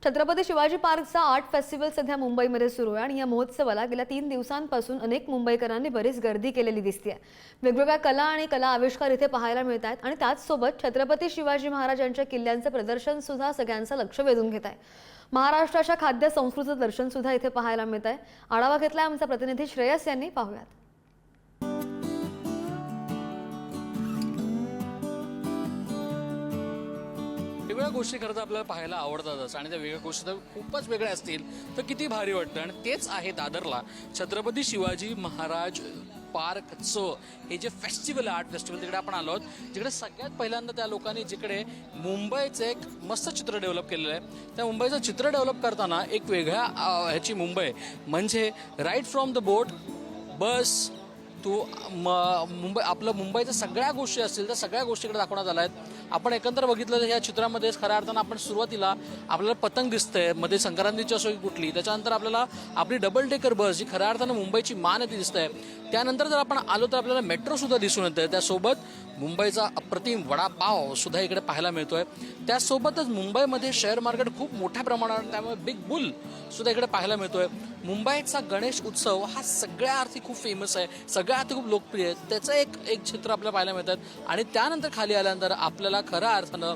Chhatrapati Shivaji पार्कचा art festival सध्या मुंबईमध्ये सुरू आहे आणि या महोत्सवाला गेल्या 3 दिवसांपासून अनेक मुंबईकरांनी बरीच गर्दी केलेली दिसते. वेगवेगळ्या कला आणि कला आविष्कार इथे पाहायला मिळत आहेत आणि त्याचसोबत छत्रपती शिवाजी महाराजांच्या किल्ल्यांचं प्रदर्शन सुद्धा सगळ्यांचं लक्ष वेधून घेत आहे. महाराष्ट्राच्या खाद्य संस्कृतीचं दर्शन सुद्धा इथे पाहायला मिळत आहे. आढावा घेतलाय आमचा प्रतिनिधी श्रेयस यांनी. पाहूयात. वेगवेगळ्या गोष्टी खरं तर आपल्याला पाहायला आवडतातच आणि त्या वेगळ्या गोष्टी तर खूपच वेगळ्या असतील तर किती भारी वाटतं. आणि तेच आहे दादरला छत्रपती शिवाजी महाराज पार्कचं हे जे फेस्टिवल आहे, आर्ट फेस्टिवल, तिकडे आपण आलो आहोत, जिकडे सगळ्यात पहिल्यांदा त्या लोकांनी जिकडे मुंबईचं एक मस्त चित्र डेव्हलप केलेलं आहे. त्या मुंबईचं चित्र डेव्हलप करताना एक वेगळ्या ह्याची मुंबई म्हणजे राईट फ्रॉम द बोट बस तू मुंबई आपलं मुंबईच्या सगळ्या गोष्टी असतील त्या सगळ्या गोष्टीकडे दाखवण्यात आल्या आहेत. आपण एकंदर बघितलं तर ह्या चित्रामध्ये खऱ्या अर्थानं आपण सुरुवातीला आपल्याला पतंग दिसतंय, मध्ये संक्रांतीची असो कुठली, त्याच्यानंतर आपल्याला आपली डबल डेकर बस जी खऱ्या अर्थानं मुंबईची मान आहे ती दिसतंय. त्यानंतर जर आपण आलो तर आपल्याला मेट्रो सुद्धा दिसून येते. त्यासोबत मुंबईचा अप्रतिम वडापाव सुद्धा इकडे पाहायला मिळतोय. त्यासोबतच मुंबईमध्ये शेअर मार्केट खूप मोठ्या प्रमाणावर, त्यामुळे बिग बुल सुद्धा इकडे पाहायला मिळतोय. मुंबईचा गणेश उत्सव हा सगळ्या अर्थी खूप फेमस आहे, सगळ्या अर्थी खूप लोकप्रिय आहे. त्याचं एक चित्र आपल्याला पाहायला मिळतात. आणि त्यानंतर खाली आल्यानंतर आपल्याला खऱ्या अर्थानं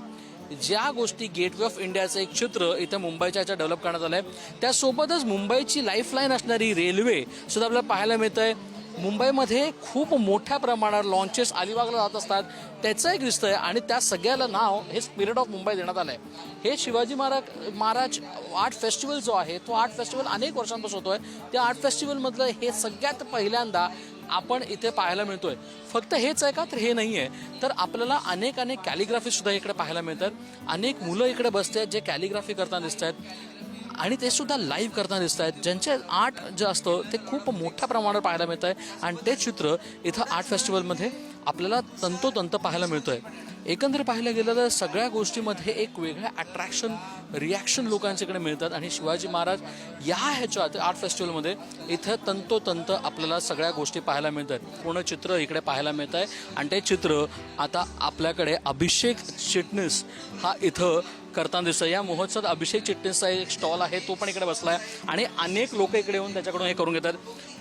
ज्या गोष्टी गेटवे ऑफ इंडियाचं एक चित्र इथं मुंबईच्या ह्याच्या डेव्हलप करण्यात आलं आहे, त्यासोबतच मुंबईची लाईफलाईन असणारी रेल्वे सुद्धा आपल्याला पाहायला मिळत आहे. मुंबईमध्ये खूप मोठ्या प्रमाणावर लॉन्चेस अलिबागला जात असतात, त्याचं एक दिसतं आहे. आणि त्या सगळ्याला नाव हे स्पिरिट ऑफ मुंबई देण्यात आलं आहे. हे शिवाजी महाराज आर्ट फेस्टिवल जो आहे तो आर्ट फेस्टिवल अनेक वर्षांपासून होतो आहे. त्या आर्ट फेस्टिवलमधलं हे सगळ्यात पहिल्यांदा आपण इथे पाहायला मिळतोय. फक्त हेच आहे का तर हे नाही आहे, तर आपल्याला अनेक कॅलिग्राफी सुद्धा इकडे पाहायला मिळतात. अनेक मुलं इकडे बसत आहेत जे कॅलिग्राफी करताना दिसत आहेत आणि ते सुद्धा लाईव्ह करताना दिसत आहेत. ज्यांचे आर्ट जे असतं ते खूप मोठ्या प्रमाणावर पाहायला मिळत आहे आणि ते चित्र इथं आर्ट फेस्टिवलमध्ये आपल्याला तंतोतंत पाहायला मिळतोय. एकंदर पाहायला गेलं तर सगळ्या गोष्टीमध्ये एक वेगळ्या अट्रॅक्शन रिॲक्शन लोकांच्याकडे मिळतात. आणि शिवाजी महाराज या ह्याच्यात आर्ट फेस्टिवलमध्ये इथं तंतोतंत आपल्याला सगळ्या गोष्टी पाहायला मिळतात. पूर्ण चित्र इकडे पाहायला मिळत आहे. आणि ते चित्र आता आपल्याकडे अभिषेक चिटणीस हा इथं करताना दिसतं. या महोत्सवात अभिषेक चिटणीसचा एक स्टॉल आहे, तो पण इकडे बसला आहे आणि अनेक लोक इकडे येऊन त्याच्याकडून हे करून घेतात.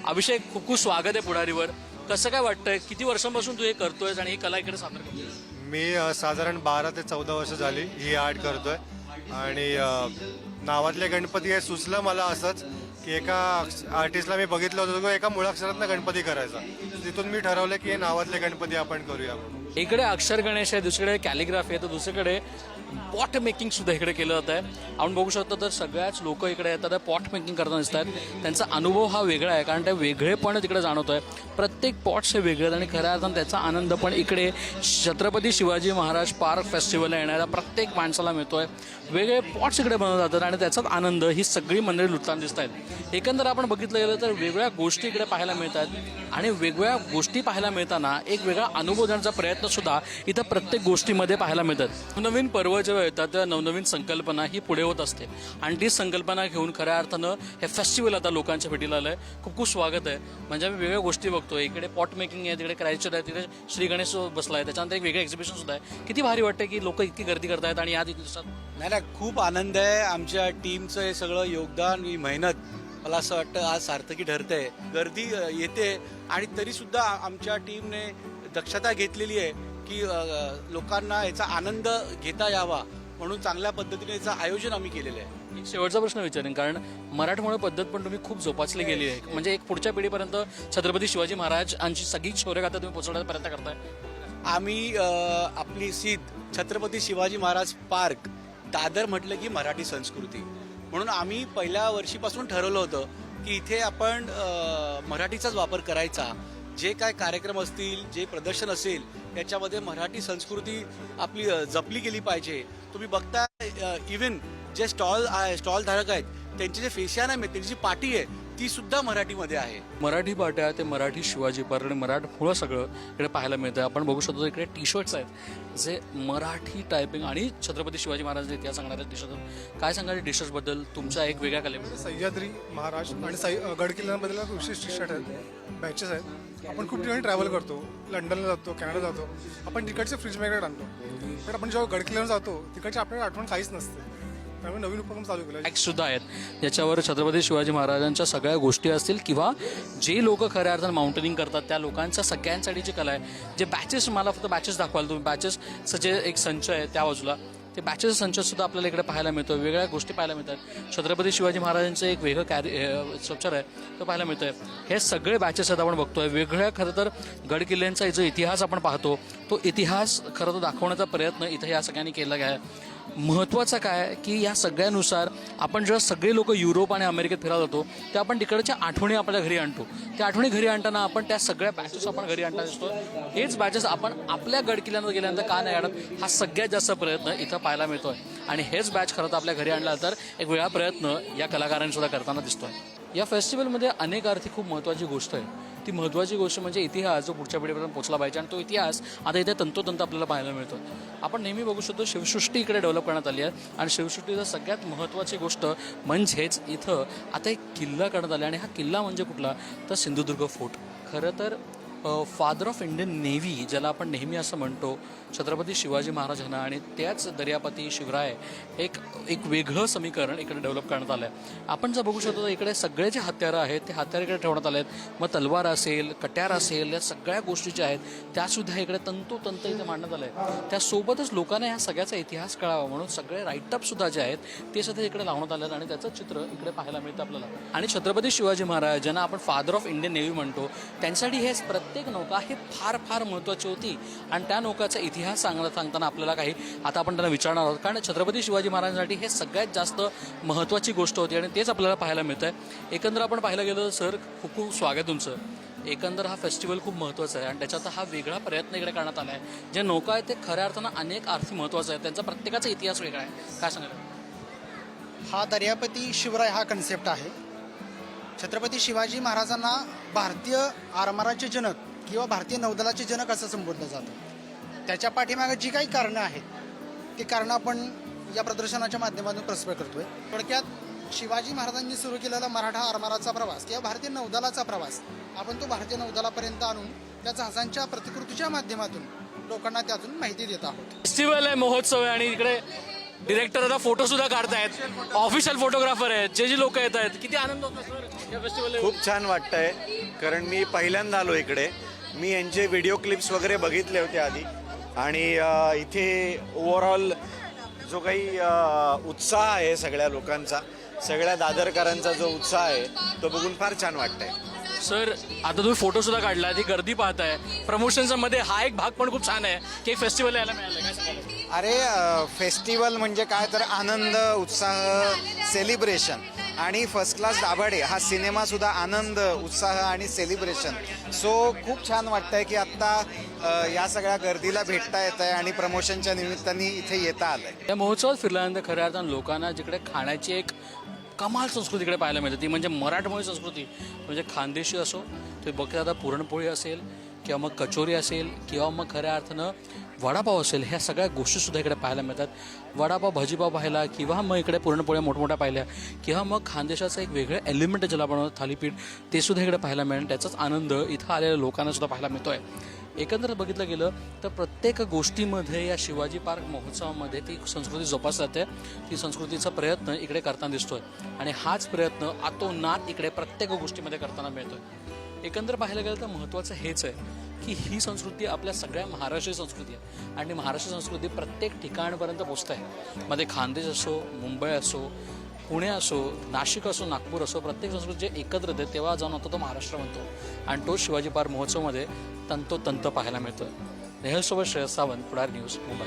अभिषेक, खूप खूप स्वागत आहे पुढारीवर. कसं काय वाटतंय, किती वर्षांपासून तू हे करतोयस आणि ही कला इकडे सादर करतोय? मी साधारण 12 ते 14 वर्ष झाली ही आर्ट करतोय. आणि नावातले गणपती हे सुचलं मला असंच की एका आर्टिस्टला मी बघितलं होतं, तो एका मुळाक्षरातनं गणपती करायचा. तिथून मी ठरवलं की हे नावातले गणपती आपण करूया म्हणून. इकडे अक्षर गणेश आहे, दुसरीकडे कॅलिग्राफी आहे, तर दुसरीकडे पॉट मेकिंग सुद्धा इकडे केलं जात आहे. आपण बघू शकतो तर सगळ्याच लोक इकडे येतात, पॉट मेकिंग करताना दिसतात. त्यांचा अनुभव हा वेगळा आहे कारण ते वेगळेपण तिकडे जाणवत आहे. प्रत्येक पॉट्स हे वेगळे आहेत आणि खऱ्या अर्थानं त्याचा आनंद पण इकडे छत्रपती शिवाजी महाराज पार्क फेस्टिवलला येणाऱ्या प्रत्येक माणसाला मिळतो आहे. वेगळे पॉट्स इकडे बनवले जातात आणि त्याचाच आनंद ही सगळी मंडळी लुटताना दिसत आहेत. एकंदर आपण बघितलं गेलं तर वेगळ्या गोष्टी इकडे पाहायला मिळतात आणि वेगवेगळ्या गोष्टी पाहायला मिळताना एक वेगळा अनुभव देण्याचा प्रयत्न सुद्धा इथं प्रत्येक गोष्टीमध्ये पाहायला मिळतात. नवीन पर्व जेव्हा येतात तेव्हा नवनवीन संकल्पना ही पुढे होत असते आणि ती संकल्पना घेऊन खऱ्या अर्थानं हे फेस्टिवल आता लोकांच्या भेटीला आलं आहे. खूप खूप स्वागत आहे. म्हणजे आम्ही वेगळ्या गोष्टी बघतो. इकडे पॉट मेकिंग आहे, तिकडे क्रायचर आहे, तिकडे श्री गणेश बसला आहे, त्याच्यानंतर एक वेगळं एक्झिबिशन सुद्धा आहे. किती भारी वाटतं की लोक इतकी गर्दी करतायत आणि या दिवसात. नाही, खूप आनंद आहे. आमच्या टीमचं हे सगळं योगदान, ही मेहनत मला असं वाटतं आज सार्थकी ठरते. गर्दी येते आणि तरीसुद्धा आमच्या टीमने दक्षता घेतलेली आहे की लोकांना याचा आनंद घेता यावा म्हणून चांगल्या पद्धतीने याचं आयोजन आम्ही केलेलं आहे. एक शेवटचा प्रश्न विचारेन, कारण मराठमोळी पद्धत पण तुम्ही खूप जोपासली गेली आहे. म्हणजे एक पुढच्या पिढीपर्यंत छत्रपती शिवाजी महाराजांची सगळी शौर्यगाथा तुम्ही पोहोचवण्याचा प्रयत्न करताय. आम्ही आपली सीद छत्रपती शिवाजी महाराज पार्क दादर म्हटलं की मराठी संस्कृती म्हणून आम्ही पहिल्या वर्षीपासून ठरवलं होतं की इथे आपण मराठीचाच वापर करायचा. जे काय कार्यक्रम असतील, जे प्रदर्शन असेल त्याच्यामध्ये मराठी संस्कृती आपली जपली गेली पाहिजे. तुम्ही बघता इव्हन जे स्टॉल धारक आहेत त्यांचे जे फेशियाना आहेत, त्यांची जी पाटी आहे ती सुद्धा मराठीमध्ये आहे. मराठी पाट्या ते मराठी शिवाजी पार्क आणि मराठमोळं सगळं इकडे पाहायला मिळतं. आपण बघू शकतो इकडे टी शर्ट्स आहेत जे मराठी टायपिंग आणि छत्रपती शिवाजी महाराजांचा इतिहास सांगणारे टी शर्ट. काय सांगाल टी शर्ट्सबद्दल तुमच्या एक वेगळ्या कलेबद्दल? सह्याद्री महाराज आणि गडकिल्ल्यांबद्दल विशेष टी शर्ट आहेत, बॅचेस आहेत. आपण खूप ठिकाणी ट्रॅव्हल करतो, लंडनला जातो, कॅनडा जातो, आपण तिकडचे फ्रीज मॅग्नेट आणतो. पण आपण जेव्हा गडकिल्ल्यावर जातो तिकडची आपल्याला आठवण काहीच नसते. त्यामुळे नवीन उपक्रम चालू केला. बॅग्स सुद्धा आहेत ज्याच्यावर छत्रपती शिवाजी महाराजांच्या सगळ्या गोष्टी असतील किंवा जे लोक खऱ्या अर्थानं माउंटेनिंग करतात त्या लोकांच्या सगळ्यांसाठी जी कला आहे, जे बॅचेस, मला फक्त बॅचेस दाखवाल तुम्ही, बॅचेसचं जे एक संच आहे त्या बाजूला, ते बॅचेस संच सुद्धा आपल्याला इकडे पाहायला मिळतो. वेगळ्या गोष्टी पाहायला मिळतात. छत्रपती शिवाजी महाराजांचं एक वेगळं स्ट्रक्चर आहे तो पाहायला मिळतोय. हे सगळे बॅचेस आहेत आपण बघतोय. वेगळ्या खरं तर गड किल्ल्यांचा जो इतिहास आपण पाहतो तो इतिहास खरं तर दाखवण्याचा प्रयत्न इथं या सगळ्यांनी केला आहे. महत्त्वाचं काय की या सगळ्यानुसार आपण जेव्हा सगळे लोक युरोप आणि अमेरिकेत फिरायला जातो तेव्हा आपण तिकडच्या आठवणी आपल्या घरी आणतो. त्या आठवणी घरी आणताना आपण त्या सगळ्या बॅचेस आपण घरी आणताना दिसतो. हेच बॅचेस आपण आपल्या गड किल्ल्यांवर गेल्यानंतर का नाही आणत, हा सगळ्यात जास्त प्रयत्न इथं पाहायला मिळतोय. आणि हेच बॅच खरं तर आपल्या घरी आणला तर एक वेगळा प्रयत्न या कलाकारांनी सुद्धा करताना दिसतोय. या फेस्टिवलमध्ये अनेक अर्थी खूप महत्त्वाची गोष्ट आहे. ती महत्त्वाची गोष्ट म्हणजे इतिहास जो पुढच्या पिढीपर्यंत पोहोचला पाहिजे आणि तो इतिहास आता इथे तंतोतंत आपल्याला पाहायला मिळतो. आपण नेहमी बघू शकतो शिवसृष्टी इकडे डेव्हलप करण्यात आली आहे आणि शिवसृष्टीचं सगळ्यात महत्त्वाची गोष्ट म्हणजेच इथं आता एक किल्ला करण्यात आला आणि हा किल्ला म्हणजे कुठला तर सिंधुदुर्ग फोर्ट. खरं तर फादर ऑफ इंडियन नेव्ही ज्याला आपण नेहमी असं म्हणतो छत्रपती शिवाजी महाराजांना आणि त्याच दर्यापती शिवराय एक वेगळं समीकरण इकडे डेव्हलप करण्यात आलं आहे. आपण जर बघू शकतो तर इकडे सगळे जे हत्यारं आहेत ते हत्यार इकडे ठेवण्यात आले आहेत. मग तलवार असेल, कट्यार असेल, या सगळ्या गोष्टी ज्या आहेत त्यासुद्धा इकडे तंतोतंत इथे मांडण्यात आलं आहे. त्यासोबतच लोकांना ह्या सगळ्याचा इतिहास कळावा म्हणून सगळे राईटअपसुद्धा जे आहेत ते सुद्धा इकडे लावण्यात आले आहेत आणि त्याचं चित्र इकडे पाहायला मिळतं आपल्याला. आणि छत्रपती शिवाजी महाराज ज्यांना आपण फादर ऑफ इंडियन नेव्ही म्हणतो त्यांच्यासाठी हे प्रत्येक नौका ही फार फार महत्त्वाची होती आणि त्या नौकाचा इतिहास सांगताना आपल्याला काही आता आपण त्यांना विचारणार आहोत. कारण छत्रपती शिवाजी महाराजांसाठी हे सगळ्यात जास्त महत्त्वाची गोष्ट होती आणि तेच आपल्याला पाहायला मिळतं आहे. एकंदर आपण पाहायला गेलं तर सर खूप खूप स्वागत तुमचं. एकंदर हा फेस्टिवल खूप महत्त्वाचा आहे आणि त्याच्यात हा वेगळा प्रयत्न इकडे करण्यात आला आहे. जे नौका आहेत ते खऱ्या अर्थानं अनेक अर्थी महत्त्वाचं आहे. त्यांचा प्रत्येकाचा इतिहास वेगळा आहे. काय सांगाल? हा दर्यापती शिवराय हा कन्सेप्ट आहे. छत्रपती शिवाजी महाराजांना भारतीय आरमाराचे जनक किंवा भारतीय नौदलाचे जनक असं संबोधलं जातं. त्याच्या पाठीमागे जी काही कारणं आहेत ती कारणं आपण या प्रदर्शनाच्या माध्यमातून प्रस्फुट करतोय. थोडक्यात शिवाजी महाराजांनी सुरू केलेला मराठा आरमाराचा प्रवास किंवा भारतीय नौदलाचा प्रवास आपण तो भारतीय नौदलापर्यंत आणून त्या जहाजांच्या प्रतिकृतीच्या माध्यमातून लोकांना त्यातून माहिती देत आहोत. फेस्टिवल आहे, महोत्सव आहे आणि इकडे डिरेक्टर आता फोटो सुद्धा काढतायत. ऑफिशियल फोटोग्राफर आहेत. जे लोक येत आहेत, किती आनंद होतो सर या फेस्टिवल? खूप छान वाटतंय कारण मी पहिल्यांदा आलो इकडे. मी यांचे व्हिडिओ क्लिप्स वगैरे बघितले होते आधी आणि इथे ओव्हरऑल जो काही उत्साह आहे सगळ्या लोकांचा, सगळ्या दादरकरांचा जो उत्साह आहे तो बघून फार छान वाटतंय. सर आता तुम्ही फोटो सुद्धा काढला, ती गर्दी पाहताय, प्रमोशनचा मध्ये हा एक भाग पण खूप छान आहे की एक फेस्टिवल यायला मिळालं. काय सांगाल? अरे फेस्टिवल म्हणजे काय तर आनंद, उत्साह, सेलिब्रेशन आणि फर्स्ट क्लास दाभाडे हा सिनेमा सुद्धा आनंद, उत्साह आणि सेलिब्रेशन. सो खूप छान वाटतंय की आत्ता या सगळ्या गर्दीला भेटता येत आहे आणि प्रमोशनच्या निमित्ताने इथे येता आलंय. या महोत्सवात फिरल्यानंतर खऱ्या अर्थानं लोकांना जिकडे खाण्याची एक कमाल संस्कृती इकडे पाहायला मिळते ती म्हणजे मराठमोळी संस्कृती. म्हणजे खानदेशी असो, ते बघता आता पुरणपोळी असेल किंवा मग कचोरी असेल किंवा मग खऱ्या अर्थानं वडापाव असेल, ह्या सगळ्या गोष्टीसुद्धा इकडे पाहायला मिळतात. वडापाव, भाजीपाव पाहिला किंवा मग इकडे पुरणपोळ्या मोठमोठ्या पाहिल्या किंवा मग खानदेशाचं एक वेगळं एलिमेंट ज्याला आपण थालीपीठ ते सुद्धा इकडे पाहायला मिळेल. त्याचाच आनंद इथं आलेल्या लोकांना सुद्धा पाहायला मिळतोय. एकंदर बघितलं गेलं तर प्रत्येक गोष्टीमध्ये या शिवाजी पार्क महोत्सवामध्ये ती संस्कृती जोपासली जाते. ती संस्कृतीचा प्रयत्न इकडे करताना दिसतोय आणि हाच प्रयत्न आतोनात इकडे प्रत्येक गोष्टीमध्ये करताना मिळतोय. एकंदर पाहायला गेलं तर महत्त्वाचं हेच आहे की ही संस्कृती आपल्या सगळ्या महाराष्ट्रीय संस्कृती आहे आणि महाराष्ट्र संस्कृती प्रत्येक ठिकाणपर्यंत पोचत आहे. मध्ये खानदेश असो, मुंबई असो, पुणे असो, नाशिक असो, नागपूर असो, प्रत्येक संस्कृती जे एकत्र येते तेव्हा जाऊन होतो तो महाराष्ट्र म्हणतो आणि तो शिवाजी पार्क महोत्सवमध्ये तंतोतंत पाहायला मिळतोय. नेहलसोबत श्रेयस सावंत, पुढारी न्यूज, मुंबई.